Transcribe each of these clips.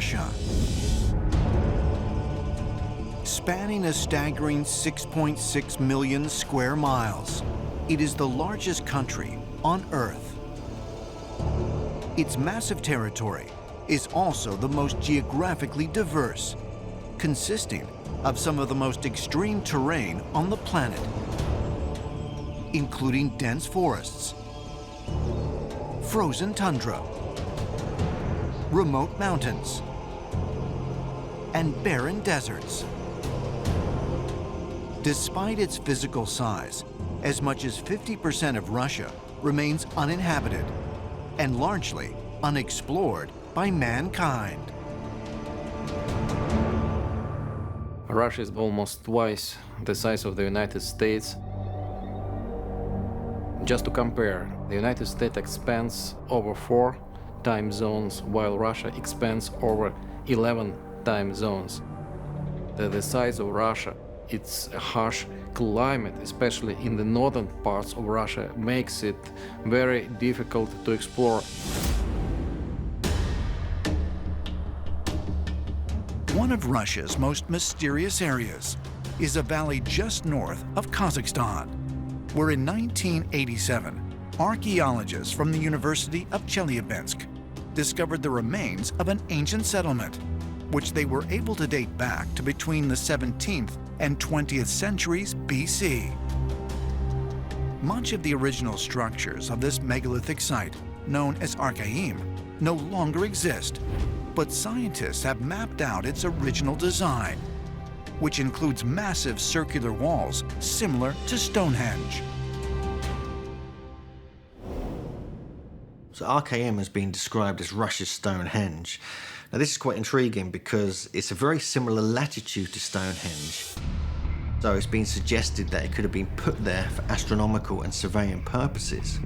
Russia. Spanning a staggering 6.6 million square miles, it is the largest country on Earth. Its massive territory is also the most geographically diverse, consisting of some of the most extreme terrain on the planet, including dense forests, frozen tundra, remote mountains, and barren deserts. Despite its physical size, as much as 50% of Russia remains uninhabited and largely unexplored by mankind. Russia is almost twice the size of the United States. Just to compare, the United States expands over 4 time zones, while Russia expands over 11 time zones. The size of Russia, its harsh climate, especially in the northern parts of Russia, makes it very difficult to explore. One of Russia's most mysterious areas is a valley just north of Kazakhstan, where in 1987, archaeologists from the University of Chelyabinsk discovered the remains of an ancient settlement, which they were able to date back to between the 17th and 20th centuries BC. Much of the original structures of this megalithic site, known as Archaim, no longer exist, but scientists have mapped out its original design, which includes massive circular walls similar to Stonehenge. So Archaim has been described as Russia's Stonehenge. Now this is quite intriguing because it's a very similar latitude to Stonehenge. So it's been suggested that it could have been put there for astronomical and surveying purposes.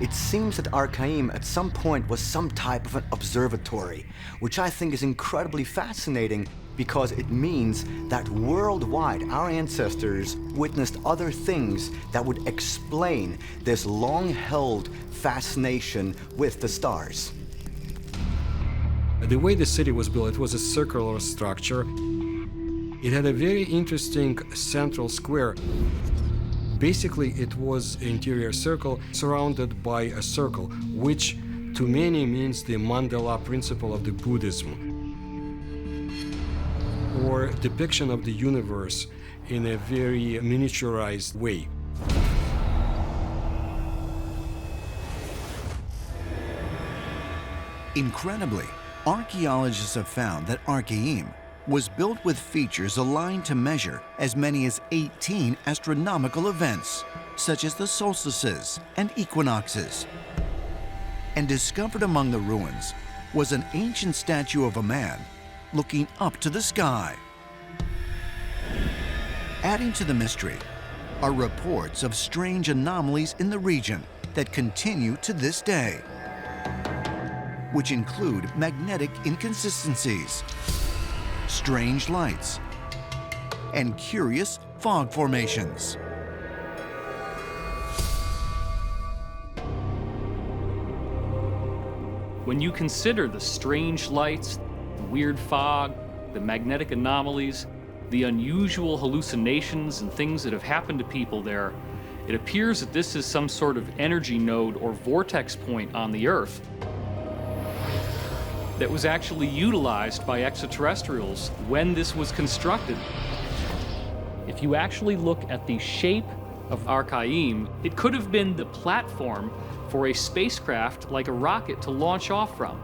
It seems that Archaim at some point was some type of an observatory, which I think is incredibly fascinating because it means that worldwide our ancestors witnessed other things that would explain this long-held fascination with the stars. The way the city was built, it was a circular structure. It had a very interesting central square. Basically, it was an interior circle surrounded by a circle, which to many means the mandala principle of the Buddhism, or depiction of the universe in a very miniaturized way. Incredibly, archaeologists have found that Archaim was built with features aligned to measure as many as 18 astronomical events, such as the solstices and equinoxes. And discovered among the ruins was an ancient statue of a man looking up to the sky. Adding to the mystery are reports of strange anomalies in the region that continue to this day, which include magnetic inconsistencies, strange lights, and curious fog formations. When you consider the strange lights, the weird fog, the magnetic anomalies, the unusual hallucinations and things that have happened to people there, it appears that this is some sort of energy node or vortex point on the Earth that was actually utilized by extraterrestrials when this was constructed. If you actually look at the shape of Archaim, it could have been the platform for a spacecraft like a rocket to launch off from.